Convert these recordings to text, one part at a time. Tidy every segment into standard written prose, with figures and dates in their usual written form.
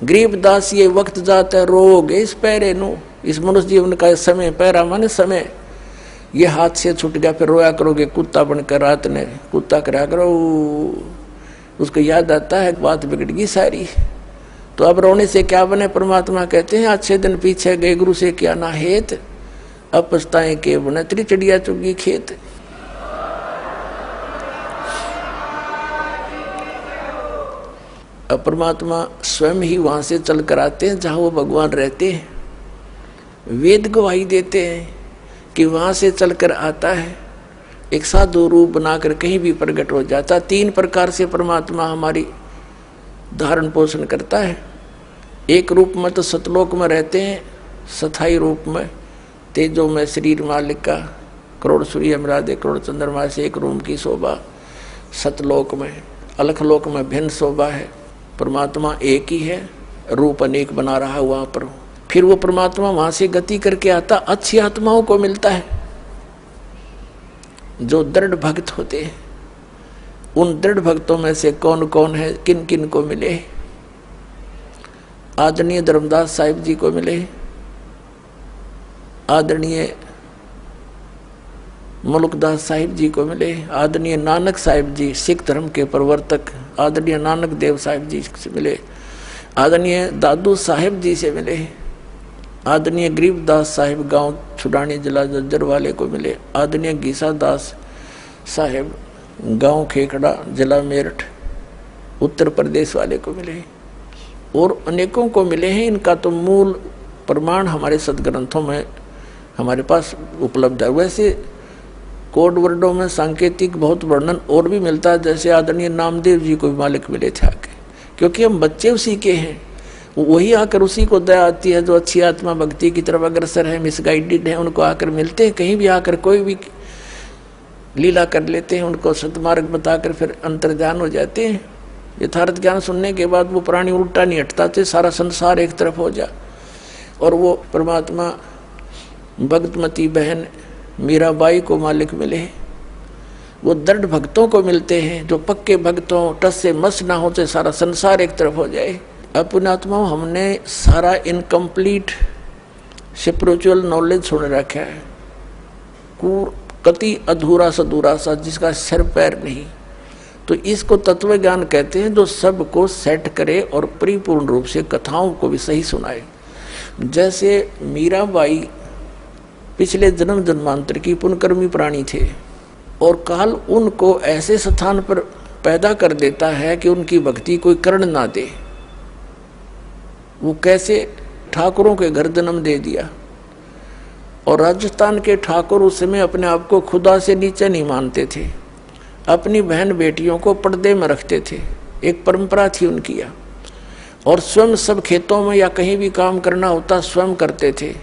गरीबदास ये वक्त जाता है रोग इस पैरे नु, इस मनुष्य जीवन का समय पैरा माने समय, ये हाथ से छूट गया फिर रोया करोगे कुत्ता बनकर रात ने, कुत्ता करा करो, उसको याद आता है बात बिगड़ गई सारी। तो अब रोने से क्या बने? परमात्मा कहते हैं अच्छे दिन पीछे गए गुरु से क्या ना हेत, अब पछताएं के बने तेरी चिड़िया चुगी खेत। अब परमात्मा स्वयं ही वहां से चल कर आते हैं जहां वो भगवान रहते हैं। वेद गवाही देते हैं कि वहां से चलकर आता है, एक साधु रूप बनाकर कहीं भी प्रकट हो जाता। 3 प्रकार से परमात्मा हमारी धारण पोषण करता है। एक रूप में तो सतलोक में रहते हैं, स्थायी रूप में तेजो में शरीर मालिक का, करोड़ सूर्य मरादे करोड़ चंद्रमा से एक रूम की शोभा। सतलोक में, अलखलोक में भिन्न शोभा है। परमात्मा एक ही है, रूप अनेक बना रहा है वहां पर। फिर वो परमात्मा वहां से गति करके आता, अच्छी आत्माओं को मिलता है जो दृढ़ भक्त होते हैं। उन दृढ़ भक्तों में से कौन कौन है, किन किन को मिले? आदरणीय धर्मदास साहिब जी को मिले, आदरणीय मुल्कदास साहिब जी को मिले, आदरणीय नानक साहिब जी सिख धर्म के प्रवर्तक, आदरणीय नानक देव साहिब जी से मिले, आदरणीय दादू साहिब जी से मिले, आदरणीय गरीबदास साहिब गांव छुडानी जिला जज्जर वाले को मिले, आदरणीय गीसा दास साहिब गांव खेखड़ा जिला मेरठ उत्तर प्रदेश वाले को मिले, और अनेकों को मिले हैं। इनका तो मूल प्रमाण हमारे सदग्रंथों में हमारे पास उपलब्ध है। वैसे कोड वर्डों में सांकेतिक बहुत वर्णन और भी मिलता है, जैसे आदरणीय नामदेव जी को भी मालिक मिले थे आके, क्योंकि हम बच्चे उसी के हैं। वही आकर उसी को दया आती है जो अच्छी आत्मा भक्ति की तरफ अग्रसर है, मिसगाइडेड है, उनको आकर मिलते हैं। कहीं भी आकर कोई भी लीला कर लेते हैं, उनको सतमार्ग बताकर फिर अंतर्ध्यान हो जाते हैं। यथार्थ ज्ञान सुनने के बाद वो प्राणी उल्टा नहीं हटता थे, सारा संसार एक तरफ हो जा। और वो परमात्मा भक्तमती बहन मीराबाई को मालिक मिले। वो दृढ़ भक्तों को मिलते हैं जो पक्के भक्तों, टस से मस ना होते, सारा संसार एक तरफ हो जाए। अपने आत्माओं हमने सारा इनकम्प्लीट स्पिरिचुअल नॉलेज सुन रखा है, कति अधूरा सधूरा सा जिसका सिर पैर नहीं। तो इसको तत्व ज्ञान कहते हैं, जो सबको सेट करे और परिपूर्ण रूप से कथाओं को भी सही सुनाए। जैसे मीराबाई पिछले जन्म जन्मांतर की पुण्यकर्मी प्राणी थे, और काल उनको ऐसे स्थान पर पैदा कर देता है कि उनकी भक्ति कोई कर्ण ना दे। वो कैसे ठाकुरों के घर जन्म दे दिया, और राजस्थान के ठाकुर उस समय अपने आप को खुदा से नीचे नहीं मानते थे, अपनी बहन बेटियों को पर्दे में रखते थे, एक परंपरा थी उनकी। और स्वयं सब खेतों में या कहीं भी काम करना होता स्वयं करते थे।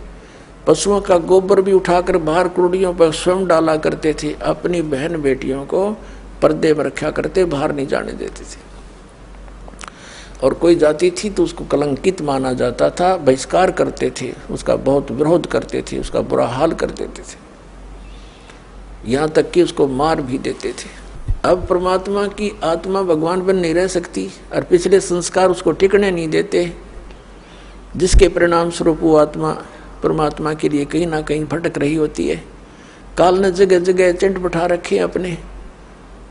पशुओं का गोबर भी उठाकर बाहर कुड़ियों पर स्वयं डाला करते थे। अपनी बहन बेटियों को पर्दे में रखा करते, बाहर नहीं जाने देते थे। और कोई जाति थी तो उसको कलंकित माना जाता था, बहिष्कार करते थे, उसका बहुत विरोध करते थे, उसका बुरा हाल कर देते थे, यहाँ तक कि उसको मार भी देते थे। अब परमात्मा की आत्मा भगवान बन नहीं रह सकती, और पिछले संस्कार उसको टिकने नहीं देते, जिसके परिणाम स्वरूप वो आत्मा परमात्मा के लिए कहीं ना कहीं भटक रही होती है। काल ने जगह जगह एजेंट बैठा रखे अपने।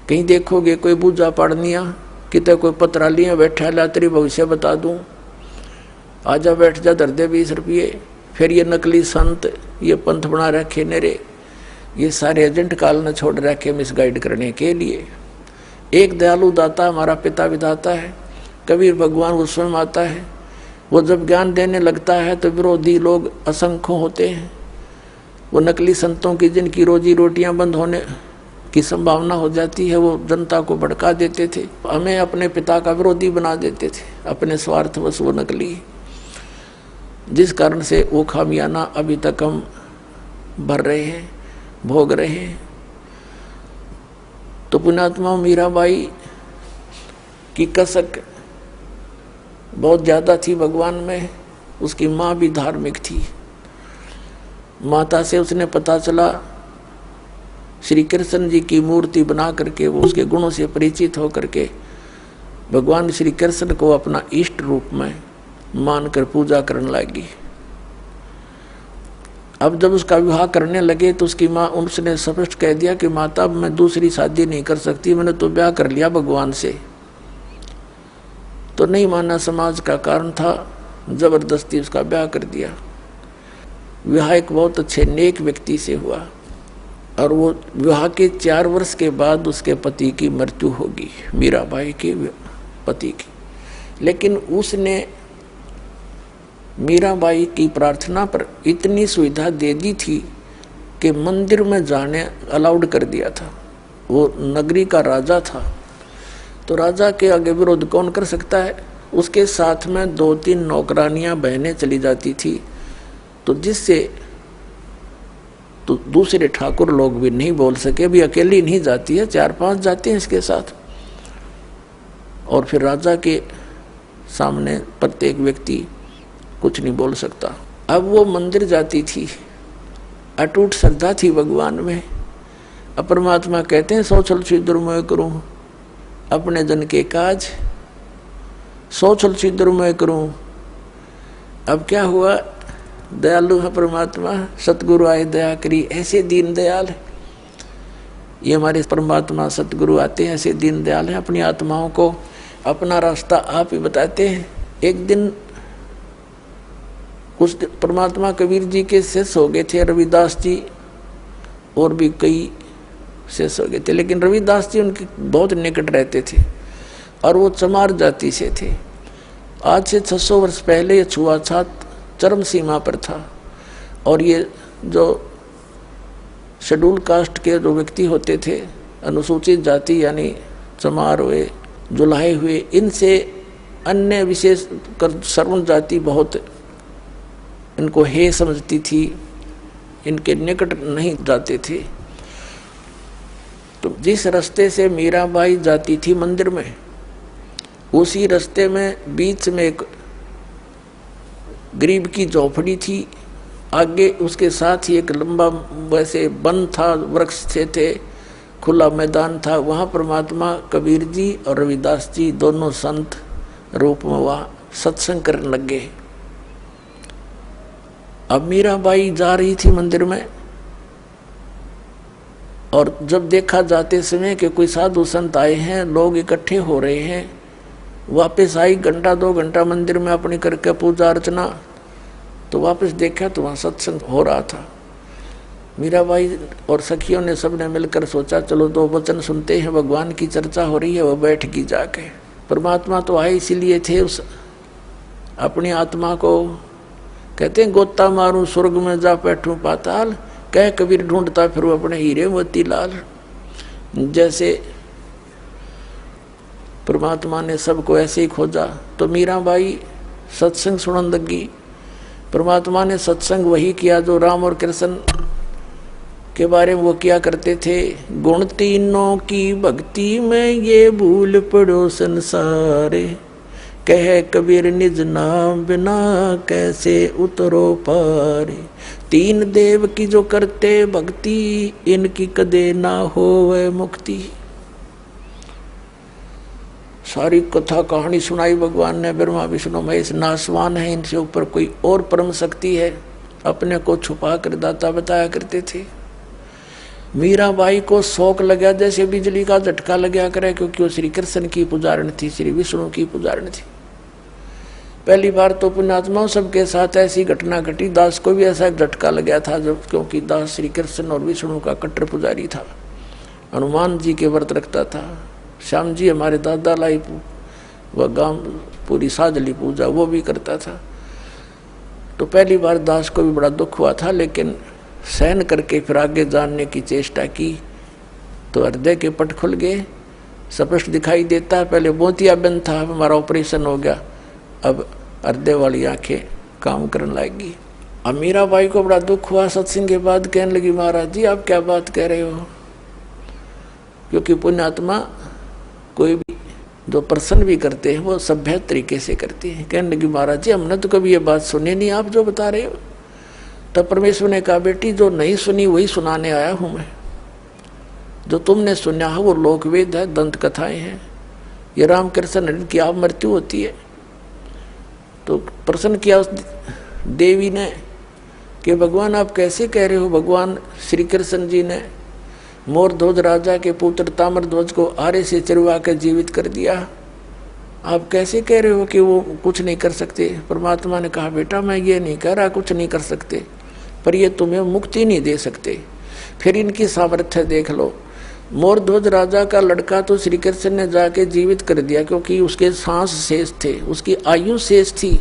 कहीं देखोगे कोई बूझा पाड़निया, कितने कोई पत्रालियाँ बैठा ला तेरी भविष्य बता दूँ, आजा बैठ जा धर दे 20 रुपये। फिर ये नकली संत, ये पंथ बना रखे नेरे, ये सारे एजेंट काल ने छोड़ रखे मिसगाइड करने के लिए। एक दयालु दाता हमारा पिता विधाता है, कबीर भगवान वो स्वयं आता है। वो जब ज्ञान देने लगता है तो विरोधी लोग असंख्य होते हैं। वो नकली संतों की जिनकी रोजी रोटियां बंद होने की संभावना हो जाती है, वो जनता को भड़का देते थे, हमें अपने पिता का विरोधी बना देते थे, अपने स्वार्थवश वो नकली, जिस कारण से वो खामियाना अभी तक हम भर रहे हैं, भोग रहे हैं। तो पुण्यात्मा मीराबाई की कसक बहुत ज़्यादा थी भगवान में। उसकी माँ भी धार्मिक थी। माता से उसने पता चला, श्री कृष्ण जी की मूर्ति बना करके वो उसके गुणों से परिचित होकर के भगवान श्री कृष्ण को अपना इष्ट रूप में मानकर पूजा करने लगी। अब जब उसका विवाह करने लगे तो उसकी माँ उसने स्पष्ट कह दिया कि माता अब मैं दूसरी शादी नहीं कर सकती, मैंने तो ब्याह कर लिया भगवान से। तो नहीं माना, समाज का कारण था, जबरदस्ती उसका ब्याह कर दिया। विवाह एक बहुत अच्छे नेक व्यक्ति से हुआ और वो विवाह के 4 वर्ष के बाद उसके पति की मृत्यु होगी, मीराबाई के पति की। लेकिन उसने मीराबाई की प्रार्थना पर इतनी सुविधा दे दी थी कि मंदिर में जाने अलाउड कर दिया था। वो नगरी का राजा था, तो राजा के आगे विरोध कौन कर सकता है। उसके साथ में 2-3 नौकरानियां बहनें चली जाती थी, तो जिससे तो दूसरे ठाकुर लोग भी नहीं बोल सके, भी अकेली नहीं जाती है, 4-5 जाते हैं इसके साथ। और फिर राजा के सामने प्रत्येक व्यक्ति कुछ नहीं बोल सकता। अब वो मंदिर जाती थी, अटूट श्रद्धा थी भगवान में। अब परमात्मा कहते हैं सौ छल छिद्र मैं करूं अपने जन के काज, 100 छल छिद्र मैं करूं। अब क्या हुआ, दयालु है परमात्मा, सतगुरु आए दया करी, ऐसे दीन दयाल है ये हमारे परमात्मा। सतगुरु आते हैं ऐसे दीन दयाल हैं, अपनी आत्माओं को अपना रास्ता आप ही बताते हैं। एक दिन कुछ परमात्मा कबीर जी के शिष्य हो गए थे, रविदास जी और भी कई शिष्य हो गए थे, लेकिन रविदास जी उनके बहुत निकट रहते थे और वो चमार जाति से थे। आज से 600 वर्ष पहले ये छुआछूत चरम सीमा पर था और ये जो शेड्यूल कास्ट के जो व्यक्ति होते थे, अनुसूचित जाति यानी चमार हुए, जुलाहे हुए, इनसे अन्य विशेष कर सर्वन जाति बहुत इनको हे समझती थी, इनके निकट नहीं जाते थे। तो जिस रास्ते से मीराबाई जाती थी मंदिर में, उसी रास्ते में बीच में एक गरीब की झोपड़ी थी, आगे उसके साथ ही एक लंबा वैसे वन था, वृक्ष थे, खुला मैदान था। वहाँ परमात्मा कबीर जी और रविदास जी दोनों संत रूप में वहाँ सत्संग करने लग गए। अब मीराबाई जा रही थी मंदिर में और जब देखा जाते समय कि कोई साधु संत आए हैं, लोग इकट्ठे हो रहे हैं, वापस आई 1-2 घंटा मंदिर में अपनी करके पूजा अर्चना, तो वापस देखा तो वहाँ सत्संग हो रहा था। मीराबाई और सखियों ने सबने मिलकर सोचा चलो 2 वचन सुनते हैं, भगवान की चर्चा हो रही है। वो बैठ गई जाके। परमात्मा तो आए इसीलिए थे, उस अपनी आत्मा को कहते हैं गोता मारूं स्वर्ग में जा बैठूं पाताल, कह कबीर ढूंढता फिर अपने हीरे मोती लाल। जैसे परमात्मा ने सबको ऐसे ही खोजा, तो मीराबाई सत्संग सुनने लगी। परमात्मा ने सत्संग वही किया जो राम और कृष्ण के बारे में वो किया करते थे। गुण तीनों की भक्ति में ये भूल पड़ो संसारे, कह कबीर निज नाम बिना कैसे उतरो पारे। 3 देव की जो करते भक्ति, इनकी कदे ना होवे मुक्ति। सारी कथा कहानी सुनाई भगवान ने। ब्रह्मा विष्णु महेश नासवान है, इनसे ऊपर कोई और परम शक्ति है, अपने को छुपा कर दाता बताया करते थे। मीराबाई को शौक लगा जैसे बिजली का झटका लगा करे, क्योंकि वो श्री कृष्ण की पुजारण थी, श्री विष्णु की पुजारण थी। पहली बार तो पुण्यात्माओं सबके साथ ऐसी घटना घटी। दास को भी ऐसा झटका लगा था, जब क्योंकि दास श्री कृष्ण और विष्णु का कट्टर पुजारी था, हनुमान जी के व्रत रखता था। श्याम जी हमारे दादा लाई वह गांव पूरी साजली पूजा वो भी करता था। तो पहली बार दास को भी बड़ा दुख हुआ था, लेकिन सहन करके फिर आगे जानने की चेष्टा की तो हृदय के पट खुल गए, स्पष्ट दिखाई देता है। पहले मोतियाबिंद था, हमारा ऑपरेशन हो गया, अब हृदय वाली आंखें काम करने लगी। अब मीराबाई को बड़ा दुख हुआ। सत्संग के बाद कहने लगी महाराज जी आप क्या बात कह रहे हो, क्योंकि पुण्यात्मा कोई भी जो प्रसन्न भी करते हैं वो सभ्य तरीके से करते हैं। कहने लगी महाराज जी हमने तो कभी ये बात सुनी नहीं, आप जो बता रहे हो। तब परमेश्वर ने कहा बेटी जो नहीं सुनी वही सुनाने आया हूं मैं। जो तुमने सुना है वो लोकवेद है, दंत कथाएं हैं। ये रामकृष्ण की आप मृत्यु होती है, तो प्रश्न किया उस देवी ने कि भगवान आप कैसे कह रहे हो। भगवान श्री कृष्ण जी ने मोरध्वज राजा के पुत्र ताम्रध्वज को आरे से चिरवा कर जीवित कर दिया, आप कैसे कह रहे हो कि वो कुछ नहीं कर सकते। परमात्मा ने कहा बेटा मैं ये नहीं कह रहा कुछ नहीं कर सकते, पर ये तुम्हें मुक्ति नहीं दे सकते। फिर इनकी सामर्थ्य देख लो। मोरध्वज राजा का लड़का तो श्री कृष्ण ने जाके जीवित कर दिया क्योंकि उसके सांस शेष थे, उसकी आयु शेष थी,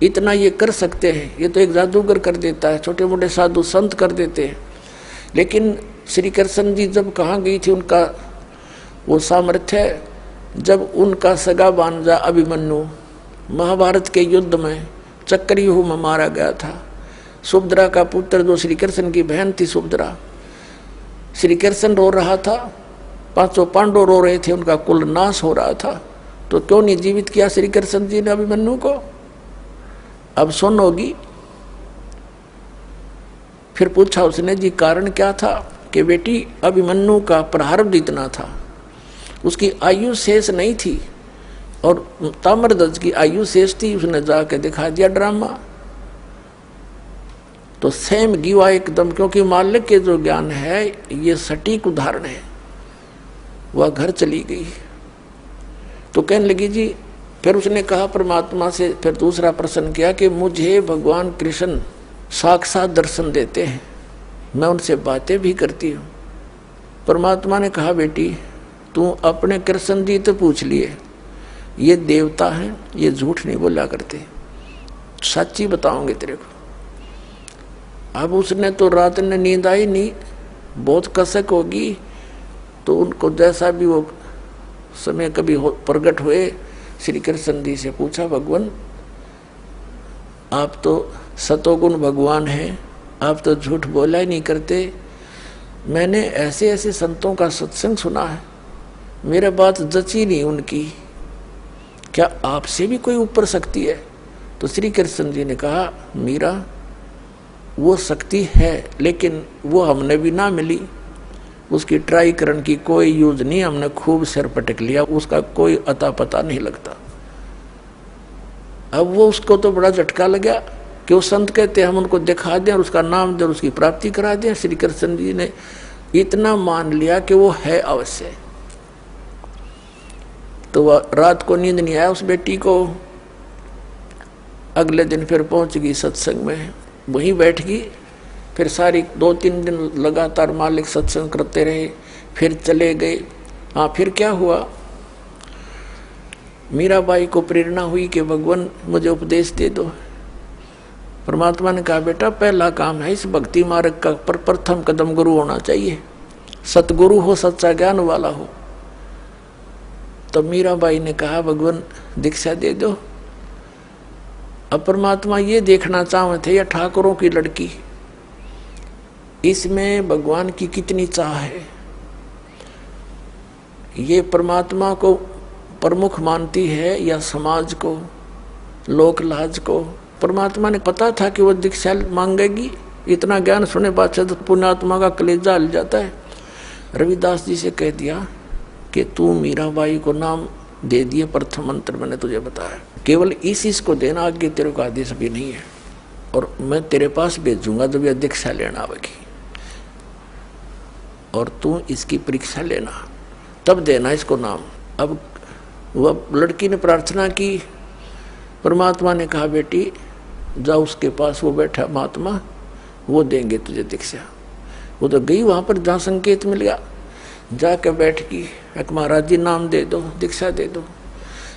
इतना ये कर सकते हैं। ये तो एक जादूगर कर देता है, छोटे मोटे साधु संत कर देते हैं। लेकिन श्री कृष्ण जी जब कहाँ गई थी उनका वो सामर्थ्य, जब उनका सगा भांजा अभिमन्यु महाभारत के युद्ध में चक्रव्यूह में मारा गया था। सुभद्रा का पुत्र जो श्री कृष्ण की बहन थी सुभद्रा, श्री कृष्ण रो रहा था, 500 पांडव रो रहे थे, उनका कुल नाश हो रहा था, तो क्यों नहीं जीवित किया श्री कृष्ण जी ने अभिमन्यु को। अब सुन होगी। फिर पूछा उसने जी कारण क्या था कि बेटी अभिमन्यु का प्रारब्ध इतना था, उसकी आयु शेष नहीं थी और ताम्रध्वज की आयु शेष थी। उसने जाके दिखा दिया ड्रामा। तो सेम गिवा एकदम, क्योंकि मालिक के जो ज्ञान है ये सटीक उदाहरण है। वह घर चली गई तो कहने लगी जी, फिर उसने कहा परमात्मा से, फिर दूसरा प्रश्न किया कि मुझे भगवान कृष्ण साक्षात दर्शन देते हैं, मैं उनसे बातें भी करती हूँ। परमात्मा ने कहा बेटी तू अपने कृष्ण जी तो पूछ लिए, ये देवता हैं, ये झूठ नहीं बोला करते, सच्ची बताओगे तेरे को। अब उसने तो रात में नींद आई नहीं, बहुत कसक होगी, तो उनको जैसा भी वो समय कभी प्रकट हुए श्री कृष्ण जी से पूछा भगवान आप तो सतोगुण भगवान हैं, आप तो झूठ बोला ही नहीं करते। मैंने ऐसे ऐसे संतों का सत्संग सुना है, मेरा बात जची नहीं उनकी, क्या आपसे भी कोई ऊपर शक्ति है। तो श्री कृष्ण जी ने कहा मीरा वो शक्ति है, लेकिन वो हमने भी ना मिली, उसकी ट्राई करने की कोई यूज नहीं, हमने खूब सिर पटक लिया, उसका कोई अता पता नहीं लगता। अब वो उसको तो बड़ा झटका लगा कि वो संत कहते हम उनको दिखा दें और उसका नाम दें, उसकी प्राप्ति करा दें। श्री कृष्ण जी ने इतना मान लिया कि वो है अवश्य। तो वह रात को नींद नहीं आया उस बेटी को। अगले दिन फिर पहुंच गई सत्संग में, वहीं बैठ गई। फिर सारी 2-3 दिन लगातार मालिक सत्संग करते रहे, फिर चले गए। हाँ फिर क्या हुआ, मीराबाई को प्रेरणा हुई कि भगवान मुझे उपदेश दे दो। परमात्मा ने कहा बेटा पहला काम है इस भक्ति मार्ग का प्रथम कदम गुरु होना चाहिए, सतगुरु हो, सच्चा ज्ञान वाला हो। तो मीराबाई ने कहा भगवान दीक्षा दे दो। अब परमात्मा ये देखना चाहते थे, या ठाकुरों की लड़की, इसमें भगवान की कितनी चाह है। ये परमात्मा को प्रमुख मानती है या समाज को, लोक लाज को। परमात्मा ने पता था कि वो दीक्षा मांगेगी, इतना ज्ञान सुने बाद से तो पुण्यात्मा का कलेजा हिल जाता है। रविदास जी से कह दिया कि तू मीराबाई को नाम दे दिए, प्रथम मंत्र मैंने तुझे बताया, केवल इस को देना, आगे तेरे को आदेश भी नहीं है, और मैं तेरे पास भेजूंगा जब यह दीक्षा लेना आवेगी, और तू इसकी परीक्षा लेना, तब देना इसको नाम। अब वह लड़की ने प्रार्थना की, परमात्मा ने कहा बेटी जा उसके पास, वो बैठा महात्मा, वो देंगे तुझे दीक्षा। वो तो गई वहाँ पर जहाँ संकेत मिल गया, जाकर बैठ गई, एक महाराज जी नाम दे दो, दीक्षा दे दो।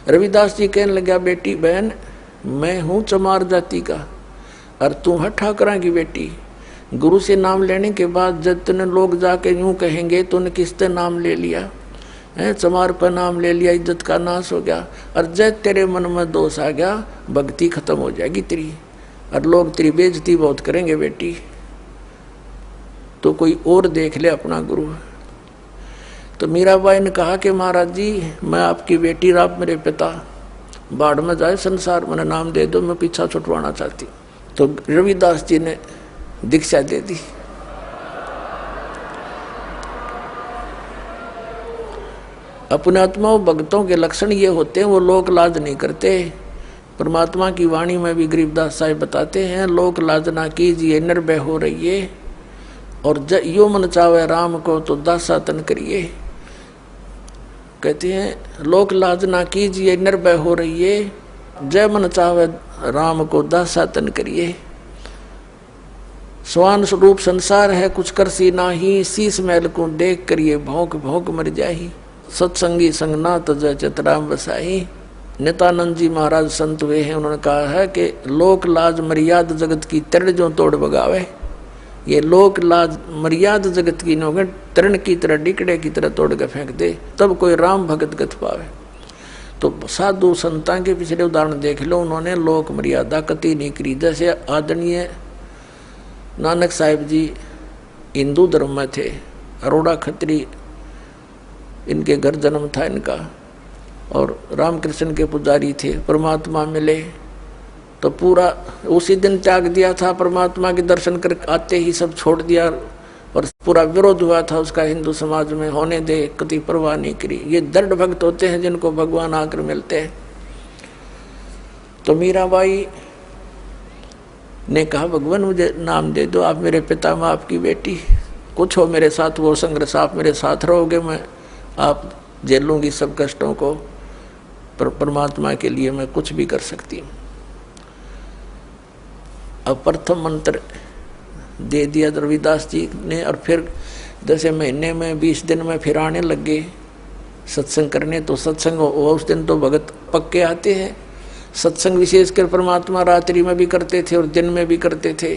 रविदास जी कहने लगा बेटी बहन मैं हूँ चमार जाति का और तू है ठाकरा की बेटी। गुरु से नाम लेने के बाद जब तूने लोग जाके यूँ कहेंगे तूने किससे नाम ले लिया है, चमार पर नाम ले लिया, इज्जत का नाश हो गया, और जब तेरे मन में दोष आ गया भक्ति खत्म हो जाएगी तेरी, और लोग तेरी बेइज्जती बहुत करेंगे बेटी, तो कोई और देख ले अपना गुरु। तो मीराबाई ने कहा कि महाराज जी मैं आपकी बेटी, आप मेरे पिता, बाढ़ में जाए संसार, मैंने नाम दे दो, मैं पीछा छुटवाना चाहती। तो रविदास जी ने दीक्षा दे दी। अपने आत्माओं भक्तों के लक्षण ये होते हैं, वो लोक लाज नहीं करते, परमात्मा की वाणी में भी गरीबदास साहिब बताते हैं, लोक लाज ना कीजिए निर्भय हो रहिए, और यो मन चावे राम को तो दासा तन करिए। कहते हैं लोक लाज ना कीजिए निर्भय हो रहिए, जय मन चावे राम को दासा तन करिए। स्वान स्वरूप संसार है कुछ कर सी नाही, शीस महल को देख करिए भौंक भौंक मर जाही। सत्संगी संग ना तजय चितराम बसाही। नित्यानंद जी महाराज संत हुए हैं, उन्होंने कहा है कि लोक लाज मर्याद जगत की तृण जो तोड़ बगावे। ये लोक लाज मर्याद जगत की नौगन तृण की तरह डिकड़े की तरह तोड़ के फेंक दे, तब कोई राम भगत गत पावे। तो साधु संतां के पिछले उदाहरण देख लो, उन्होंने लोक मर्यादा कति नहीं करी। जैसे आदरणीय नानक साहिब जी हिंदू धर्म में थे, अरोड़ा खत्री इनके घर जन्म था इनका, और रामकृष्ण के पुजारी थे। परमात्मा मिले तो पूरा उसी दिन त्याग दिया था, परमात्मा के दर्शन कर आते ही सब छोड़ दिया, और पूरा विरोध हुआ था उसका हिंदू समाज में, होने दे, कति परवाह नहीं करी। ये दृढ़ भक्त होते हैं जिनको भगवान आकर मिलते हैं। तो मीराबाई ने कहा भगवान मुझे नाम दे दो, आप मेरे पिता माँ आपकी बेटी, कुछ हो मेरे साथ वो संघर्ष, आप मेरे साथ रहोगे, मैं आप झेलूंगी सब कष्टों को, पर परमात्मा के लिए मैं कुछ भी कर सकती हूँ। अब प्रथम मंत्र दे दिया रविदास जी ने, और फिर 10 महीने में 20 दिन में फिर आने लग गए सत्संग करने। तो सत्संग उस दिन तो भगत पक्के आते हैं। सत्संग विशेषकर परमात्मा रात्रि में भी करते थे और दिन में भी करते थे।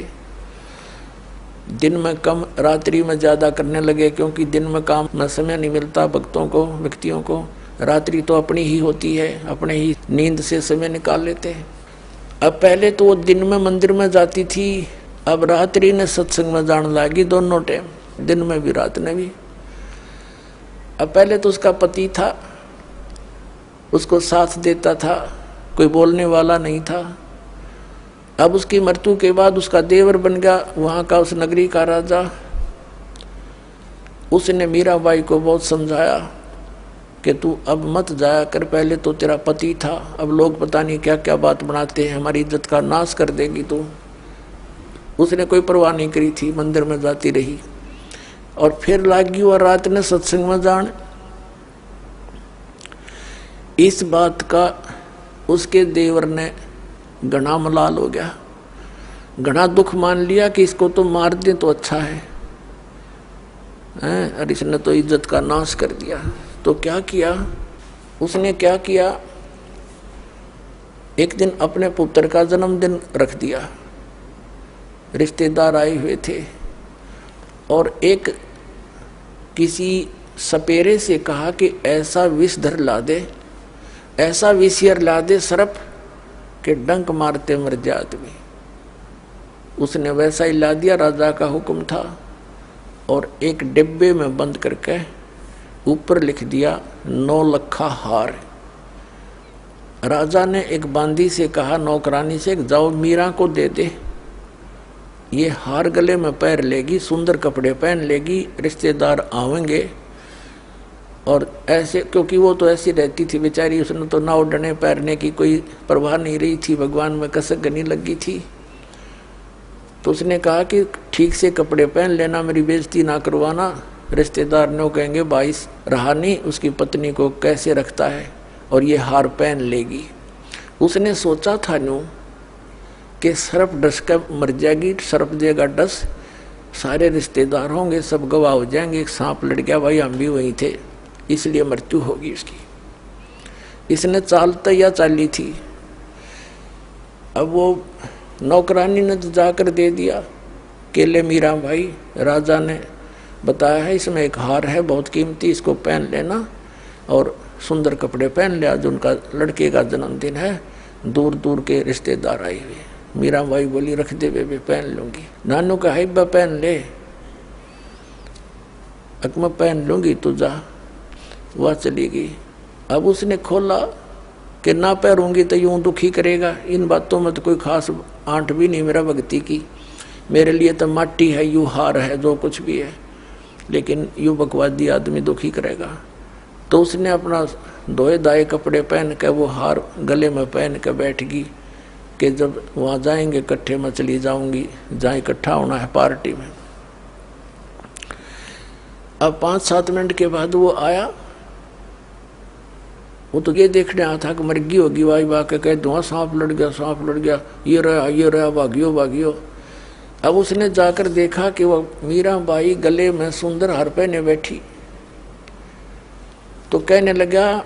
दिन में कम, रात्रि में ज़्यादा करने लगे, क्योंकि दिन में काम में समय नहीं मिलता भक्तों को, व्यक्तियों को। रात्रि तो अपनी ही होती है, अपने ही नींद से समय निकाल लेते हैं। अब पहले तो वो दिन में मंदिर में जाती थी, अब रात्रि ने सत्संग में जाने लगी, दोनों टाइम, दिन में भी रात में भी। अब पहले तो उसका पति था, उसको साथ देता था, कोई बोलने वाला नहीं था। अब उसकी मृत्यु के बाद उसका देवर बन गया वहाँ का, उस नगरी का राजा। उसने मीराबाई को बहुत समझाया कि तू अब मत जाया कर, पहले तो तेरा पति था, अब लोग पता नहीं क्या क्या बात बनाते हैं, हमारी इज्जत का नाश कर देगी तू। उसने कोई परवाह नहीं करी थी, मंदिर में जाती रही। और फिर लागी और रात ने सत्संग में जान। इस बात का उसके देवर ने घना मलाल हो गया, घना दुख मान लिया कि इसको तो मार दे तो अच्छा है, और इसने तो इज्जत का नाश कर दिया। तो क्या किया उसने, क्या किया, एक दिन अपने पुत्र का जन्मदिन रख दिया, रिश्तेदार आए हुए थे, और एक किसी सपेरे से कहा कि ऐसा विषधर ला दे, ऐसा विषयर ला दे सर्प के डंक मारते मर जाए आदमी। उसने वैसा ही ला दिया, राजा का हुक्म था, और एक डिब्बे में बंद करके ऊपर लिख दिया 9 लखा हार। राजा ने एक बांदी से कहा, नौकरानी से, जाओ मीरा को दे दे, ये हार गले में पैर लेगी, सुंदर कपड़े पहन लेगी, रिश्तेदार आवेंगे। और ऐसे, क्योंकि वो तो ऐसी रहती थी बेचारी, उसने तो नाव डने पैरने की कोई परवाह नहीं रही थी, भगवान में कसक गनी लगी थी। तो उसने कहा कि ठीक से कपड़े पहन लेना, मेरी बेइज्जती ना करवाना, रिश्तेदार ने कहेंगे भाई रहा नहीं उसकी पत्नी को कैसे रखता है, और ये हार पहन लेगी। उसने सोचा था न्यू कि सर्प डस कर मर जाएगी, सर्प देगा डस, सारे रिश्तेदार होंगे, सब गवाह हो जाएंगे, एक सांप लड़ गया, भाई हम भी वहीं थे, इसलिए मृत्यु होगी उसकी। इसने चाल तैयार चाली थी। अब वो नौकरानी ने जाकर दे दिया कि ले मीरा भाई, राजा ने बताया है इसमें एक हार है बहुत कीमती, इसको पहन लेना, और सुंदर कपड़े पहन ले, आज उनका लड़के का जन्मदिन है, दूर दूर के रिश्तेदार आए हुए। मीरा भाई बोली रख दे बेबे, पहन लूंगी। नानू का है पहन ले, मैं पहन लूंगी, तू जा। वह चली गई। अब उसने खोला कि ना पहरूंगी तो यूं दुखी करेगा, इन बातों में तो कोई खास आंट भी नहीं मेरा भक्ति की, मेरे लिए तो माटी है, यू हार है, जो कुछ भी है, लेकिन यू बकवादी आदमी दुखी करेगा। तो उसने अपना धोए दाए कपड़े पहन के वो हार गले में पहन के बैठ गई कि जब वहाँ जाएंगे इकट्ठे में चली जाऊंगी, जहाँ इकट्ठा होना है पार्टी में। अब 5-7 मिनट के बाद वो आया। वो तो ये देखने आया था कि मर्गी होगी, वाई वाह के कह दूँ सांप लड़ गया, सांप लड़ गया, ये रहा भागियो भागियो। अब उसने जाकर देखा कि वो मीराबाई गले में सुंदर हार पहने बैठी। तो कहने लगा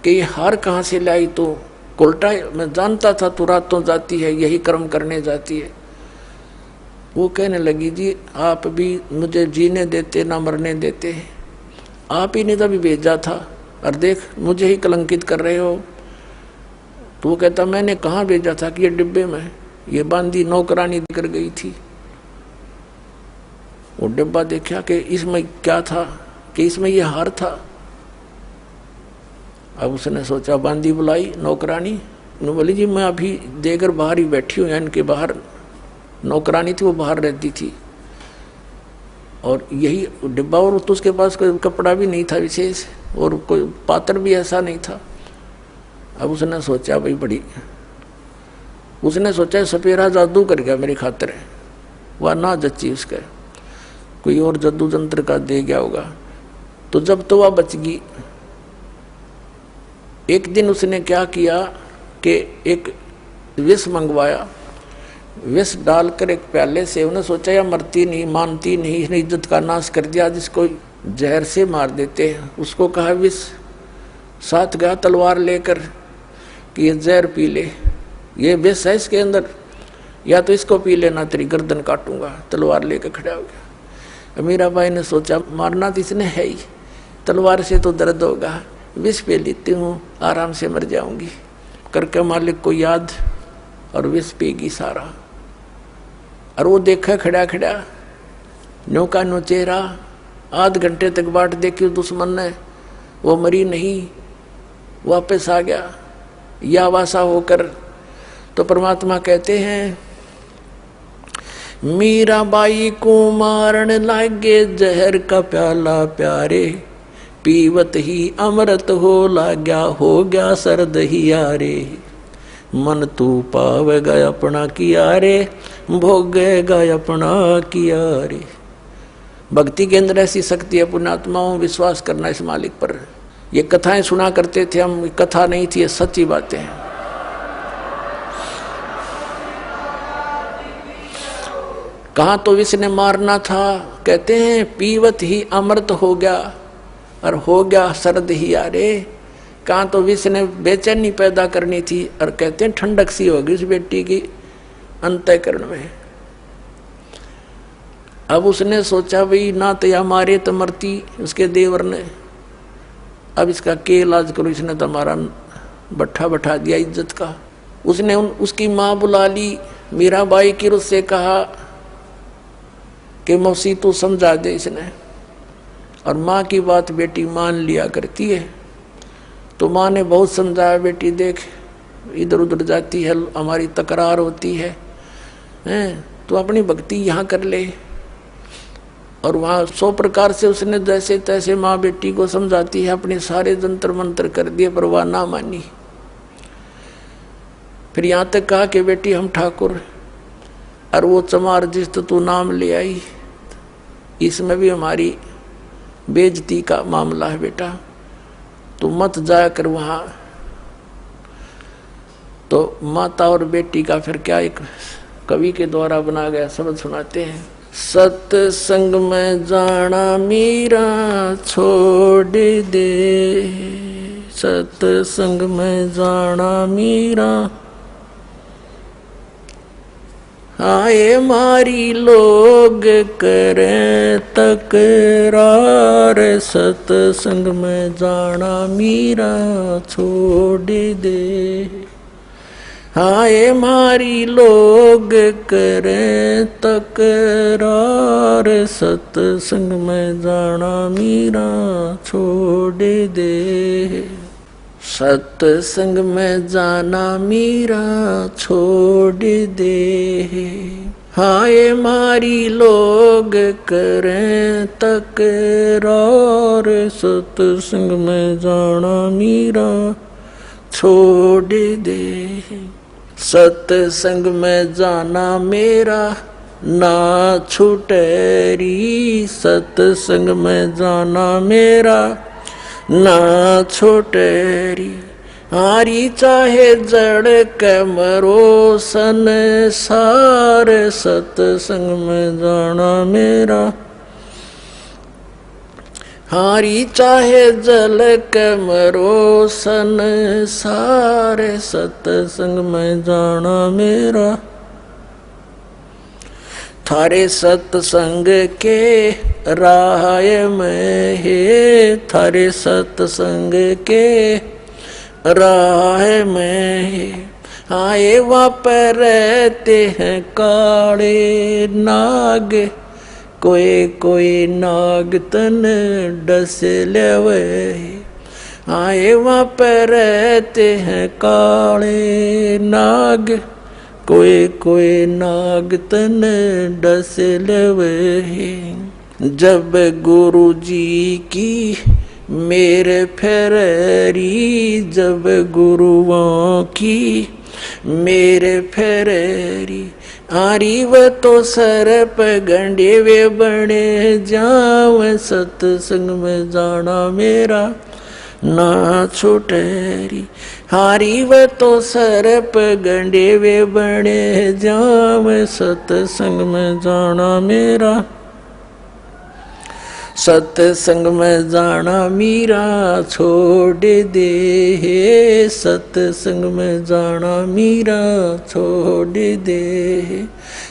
कि ये हार कहाँ से लाई? तो उल्टा मैं जानता था तू रातों जाती है, यही कर्म करने जाती है। वो कहने लगी जी आप भी मुझे जीने देते ना मरने देते, आप ही ने तभी भेजा था और देख मुझे ही कलंकित कर रहे हो। तो वो कहता मैंने कहाँ भेजा था कि ये डिब्बे में ये बांधी नौकरानी कर गई थी। वो डिब्बा देखा कि इसमें क्या था, कि इसमें ये हार था। अब उसने सोचा बांदी बुलाई नौकरानी, बोली जी मैं अभी देकर बाहर ही बैठी हूँ, इनके बाहर नौकरानी थी वो बाहर रहती थी और यही डिब्बा, और तो उसके पास कोई कपड़ा भी नहीं था विशेष और कोई पात्र भी ऐसा नहीं था। अब उसने सोचा भाई बड़ी, उसने सोचा सपेरा जादू कर गया मेरी खातिर, वह ना जच्ची उसके, कोई और जादू जंत्र का दे गया होगा। तो जब तो वह बच गई। एक दिन उसने क्या किया कि एक विष मंगवाया, विष डालकर एक प्याले से, उन्हें सोचा या मरती नहीं मानती नहीं, इसने इज्जत का नाश कर दिया, जिसको जहर से मार देते हैं। उसको कहा विष, साथ गया तलवार लेकर कि ये जहर पी ले, ये विष है इसके अंदर, या तो इसको पी लेना तेरी गर्दन काटूंगा। तलवार लेकर खड़ा हो गया। मीराबाई ने सोचा मारना तो इसने है ही, तलवार से तो दर्द होगा, विष पी लेती हूँ आराम से मर जाऊंगी। करके मालिक को याद और विष पीगी सारा। और वो देखा खड़ा खड़ा नो का नो चेहरा, आध घंटे तक बाट देखी दुश्मन ने, वो मरी नहीं, वापस आ गया या वासा होकर। तो परमात्मा कहते हैं मीराबाई को मारन लागे जहर का प्याला प्यारे, पीवत ही अमृत हो लाग्या, हो गया सर्द ही यारे। मन तू पावेगा अपना किया रे, भोगेगा अपना किया रे। भक्ति के अंदर ऐसी शक्ति है पुण्यात्माओं, विश्वास करना इस मालिक पर। ये कथाएं सुना करते थे हम, कथा नहीं थी, ये सच्ची बातें हैं। कहाँ तो विष ने मारना था, कहते हैं पीवत ही अमृत हो गया और हो गया सर्द ही यारे। कहाँ तो विष ने बेचैनी पैदा करनी थी और कहते हैं ठंडक सी होगी उस बेटी की अंतःकरण में। अब उसने सोचा भाई ना तो या मारे तो मरती उसके देवर ने, अब इसका के इलाज करो, इसने तो हमारा बट्ठा बैठा दिया इज्जत का। उसने उसकी माँ बुला ली, मीराबाई की उससे कहा कि मौसी तू समझा दे इसने। और माँ की बात बेटी मान लिया करती है। तो माँ ने बहुत समझाया, बेटी देख इधर उधर जाती है, हमारी तकरार होती है, तो अपनी भक्ति यहाँ कर ले। और वहाँ 100 प्रकार से उसने जैसे तैसे माँ बेटी को समझाती है, अपने सारे जंतर मंत्र कर दिए पर वह ना मानी। फिर यहाँ तक कहा कि बेटी हम ठाकुर, और वो चमार जिस तो तू नाम ले आई, इसमें भी हमारी बेइज्जती का मामला है बेटा, तू मत जाया कर वहाँ। तो माता और बेटी का फिर क्या एक कवि के द्वारा बना गया शब्द सुनाते हैं। सत्संग में जाना मीरा छोड़ दे, सत्संग में जाना मीरा, आए मारी लोग करें तकरार, सत्संग में जाना मीरा छोड़ दे। आए मारी लोग करें तकरार, सत्संग में जाना मीरा छोड़ दे। सत्संग में जाना मीरा छोड़ दे, हाय मारी लोग करें तकरार, सत्संग में जाना मीरा छोड़ दे। सत्संग में जाना मेरा ना छूटेरी, सत्संग में जाना मेरा ना छूटेरी। हारी चाहे जड़ के मरो संसार, सत्संग में जाना मेरा। हारी चाहे जल के मरो संसार, सत्संग में जाना मेरा। थारे सत्संग के राह में है, थारे सत्संग के राह में है। आए वहाँ पर रहते हैं काले नाग, कोई कोई नाग तन डस लेवे। आए वहाँ पर रहते हैं काले नाग, कोई कोई नाग तन डस लेवे। जब गुरु जी की मेरे फेरी, जब गुरुओं की मेरे फेरी। आरी व तो सर पे गंडे वे बने जाव, सत्संग में जाना मेरा ना छूटेरी। हारी व तो सर पे गंडे वे बने जाव, सत्संग में जाना मेरा। सत्संग में जाना मीरा छोड़ दे, सत्संग में जाना मीरा छोड़ दे।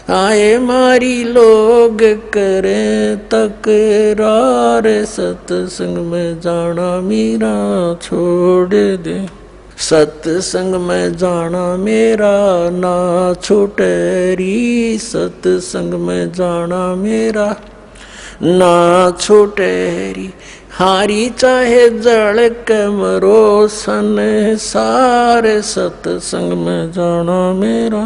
आए मारी लोग करें तकरार, सत्संग में जाना मीरा छोड़ दे। सत्संग में जाना मेरा ना छूटेरी, सत्संग में जाना मेरा ना छूटेरी। हारी चाहे जड़ के मरो संसार, सत्संग में जाना मेरा।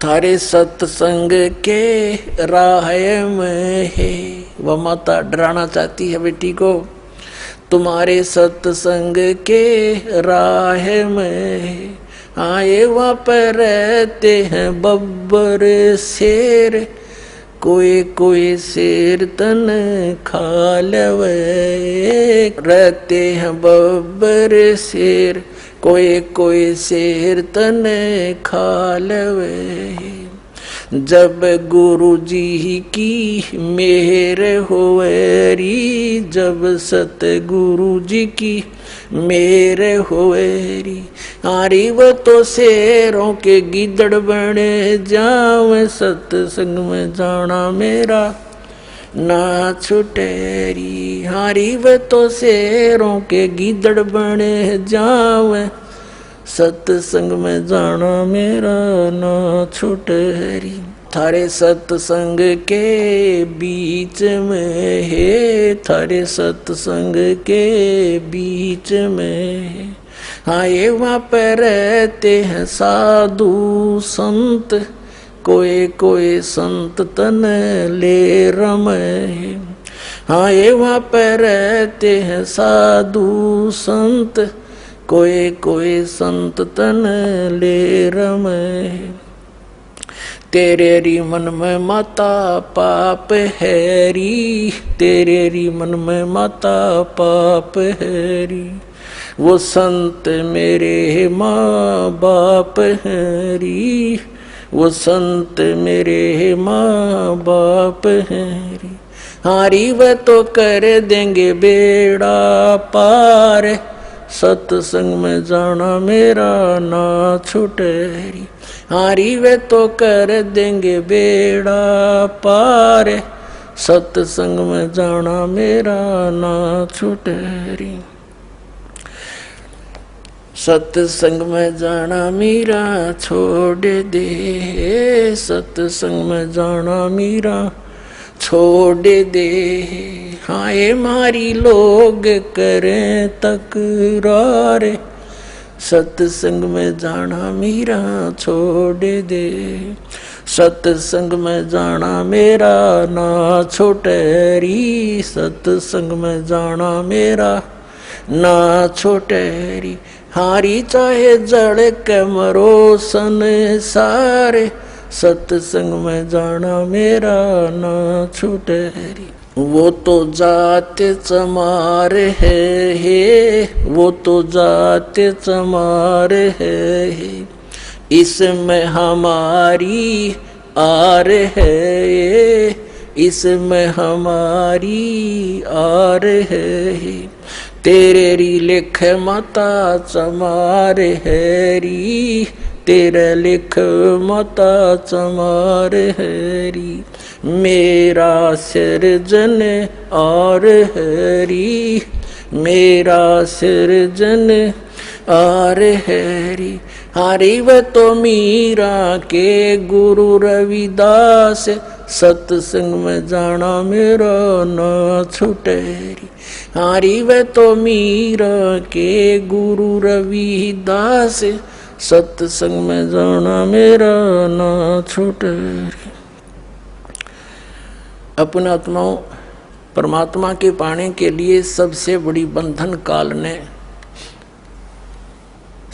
थारे सत्संग के राह में है। वह माता डराना चाहती है बेटी को, तुम्हारे सत्संग के राह में है। आए वहाँ पर रहते हैं बब्बर शेर, कोई कोई शेर तन खा लेवे। रहते हैं बब्बर शेर, कोई कोई शेर तन खा लेवे। जब गुरु जी की मेहर होवेरी, जब सतगुरु जी की मेहर होवेरी। आरी वो तो शेरों के गिदड़ बने जावे, सत्संग में जाना मेरा ना छुटेरी। हारी वे तो शेरों के गिदड़ बने जावे, सत्संग में जाना मेरा ना छुटेरी। थारे सत्संग के बीच में है, थारे सत्संग के बीच में है। हाँ ये वहाँ पर रहते हैं साधु संत, कोई कोई संत तन ले रमे। हाँ ये वहाँ पर रहते हैं साधु संत, कोई कोई संत तन ले रमे। तेरे री मन में माता पाप है री, तेरे री मन में माता पाप है री। वो संत मेरे माँ बाप हैं री, वो संत मेरे माँ बाप हैं री। हारी वे तो कर देंगे बेड़ा पार, सत्संग में जाना मेरा ना छुटेरी। हारी वे तो कर देंगे बेड़ा पार, सत्संग में जाना मेरा ना छुटेरी। सत्संग में जाना मेरा छोड़ दे, सत्संग में जाना मेरा छोड़ दे। हाँ ये मारी लोग करें तकरार, सत्संग में जाना मेरा छोड़ दे। सत्संग में जाना मेरा ना छोटे री, सत्संग में जाना मेरा ना छोटे री। हारी चाहे जड़ के मरो संसारे, सत्संग में जाना मेरा ना छूटे री। वो तो जाते चमारे है, वो तो जाते चमारे है, इसमें हमारी आर है, इसमें हमारी आर है। तेरे री लिख माता चमार हैरी, तेरे लिख माता चमार हैरी। मेरा सिरजन और हैरी, मेरा सिरजन और हैरी। हरि व तो मीरा के गुरु रविदास, सत्संग में जाना मेरा ना छुटेरी। हरि व तो मीरा के गुरु रविदास, सत्संग में जाना मेरा ना छुटेरी। अपने आत्माओं, परमात्मा के पाने के लिए सबसे बड़ी बंधन काल ने,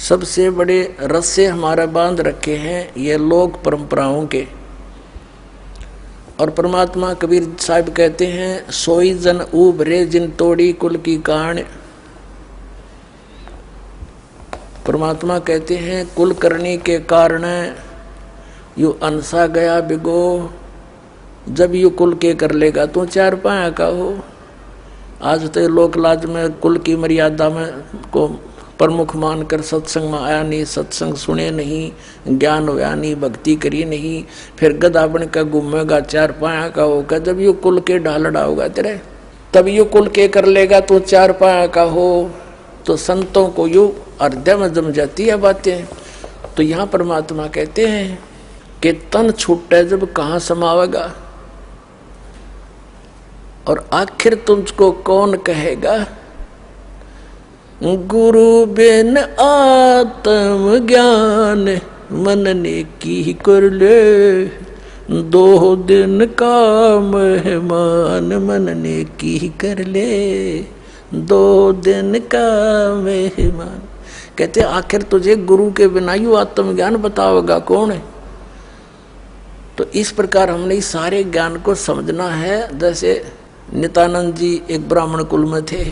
सबसे बड़े रस्से हमारा बांध रखे हैं ये लोक परंपराओं के। और परमात्मा कबीर साहब कहते हैं, सोई जन उभरे जिन तोड़ी कुल की कान। परमात्मा कहते हैं कुल करने के कारण यू अनसा गया बिगो, जब यू कुल के कर लेगा तो चार पाया का हो। आज तो लोक लाज में कुल की मर्यादा में को प्रमुख मानकर सत्संग में आया नहीं, सत्संग सुने नहीं, ज्ञान होया नहीं, भक्ति करी नहीं, फिर गधा बन का घूमेगा, चार पाया का होगा। जब यू कुल के ढालड़ा होगा तेरे, तब यू कुल के कर लेगा तो चार पाया का हो। तो संतों को यू हृदय में जम जाती है बातें। तो यहाँ परमात्मा कहते हैं कि तन छूटे जब कहाँ समावेगा, और आखिर तुझको कौन कहेगा। गुरु बिन आत्म ज्ञान मन ने की कर ले, 2 दिन का मेहमान मन ने की कर ले, 2 दिन का मेहमान। कहते आखिर तुझे गुरु के बिना यू आत्मज्ञान बताओगा कौन है। तो इस प्रकार हमने इस सारे ज्ञान को समझना है। जैसे नित्यानंद जी एक ब्राह्मण कुल में थे,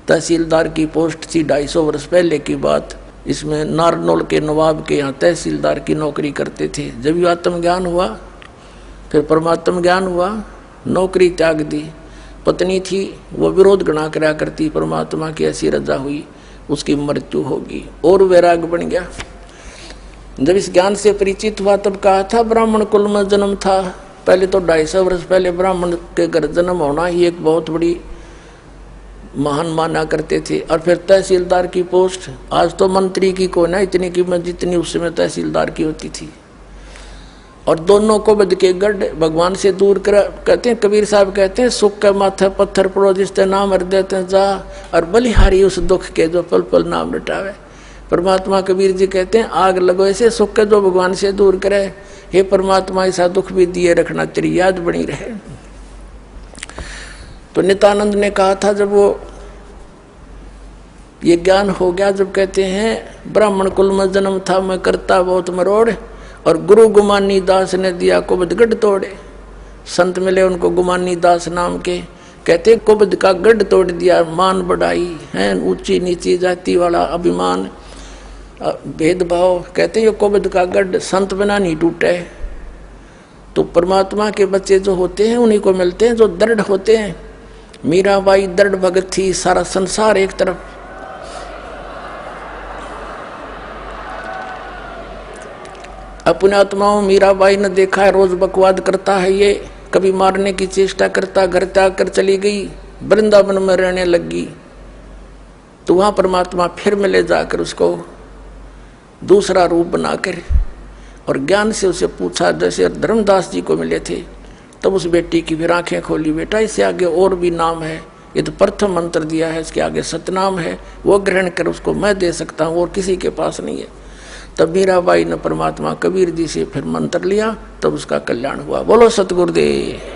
तहसीलदार की पोस्ट थी, 250 वर्ष पहले की बात। इसमें नारनौल के नवाब के यहाँ तहसीलदार की नौकरी करते थे। जब ये आत्मज्ञान हुआ, फिर परमात्म ज्ञान हुआ, नौकरी त्याग दी। पत्नी थी, वो विरोध गणा करा करती, परमात्मा की ऐसी रजा हुई, उसकी मृत्यु होगी और वैराग बन गया। जब इस ज्ञान से परिचित हुआ तब कहा था ब्राह्मण कुल में जन्म था। पहले तो 250 वर्ष पहले ब्राह्मण के घर जन्म होना ही एक बहुत बड़ी महान माना करते थे। और फिर तहसीलदार की पोस्ट, आज तो मंत्री की को ना इतनी कीमत जितनी उस समय तहसीलदार की होती थी। और दोनों को बद के गढ़ भगवान से दूर कर, कहते हैं कबीर साहब कहते हैं, सुख के माथे पत्थर पड़ो जिसते नाम हर देते जा, और बलिहारी उस दुख के जो पल पल नाम रटावे। परमात्मा कबीर जी कहते हैं आग लगो ऐसे सुख के जो भगवान से दूर करे। हे परमात्मा ऐसा दुख भी दिए रखना, तेरी याद बनी रहे। तो नित्यानंद ने कहा था जब वो ये ज्ञान हो गया, जब कहते हैं ब्राह्मण कुल में जन्म था मैं करता बहुत मरोड़, और गुरु गुमानी दास ने दिया कुबद गढ़ तोड़े। संत मिले उनको गुमानी दास नाम के, कहते कुबद का गढ़ तोड़ दिया। मान बढ़ाई है, ऊंची नीची जाति वाला अभिमान भेदभाव, कहते ये कुबद का गढ़ संत बिना नहीं टूटे। तो परमात्मा के बच्चे जो होते हैं उन्हीं को मिलते हैं जो दृढ़ होते हैं। मीराबाई दृढ़ भगत थी, सारा संसार एक तरफ। अपने आत्माओं मीराबाई ने देखा है रोज बकवाद करता है ये, कभी मारने की चेष्टा करता, घर त्याग कर चली गई, वृंदावन में रहने लगी। तो वहां परमात्मा फिर मिले जाकर उसको दूसरा रूप बनाकर, और ज्ञान से उसे पूछा, जैसे धर्मदास जी को मिले थे तब उस बेटी की फिर आंखें खोली, बेटा इससे आगे और भी नाम है, ये तो प्रथम मंत्र दिया है, इसके आगे सतनाम है, वो ग्रहण कर, उसको मैं दे सकता हूँ और किसी के पास नहीं है। तब मीराबाई ने परमात्मा कबीर जी से फिर मंत्र लिया, तब उसका कल्याण हुआ। बोलो सतगुरुदेव।